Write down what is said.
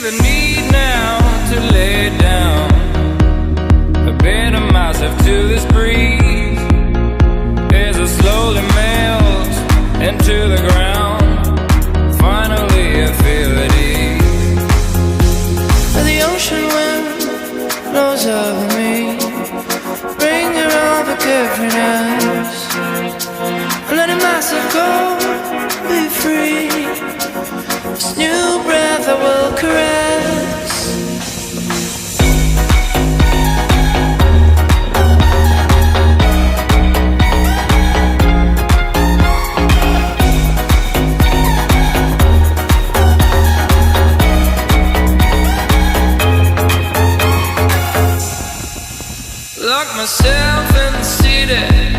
the need now to lay down a bit of myself to this breeze as it slowly melts into the ground. Finally I feel at ease. The ocean wind blows over me, bringing all the difference, letting myself go, be free. This new breath I will caress. Lock myself in the city,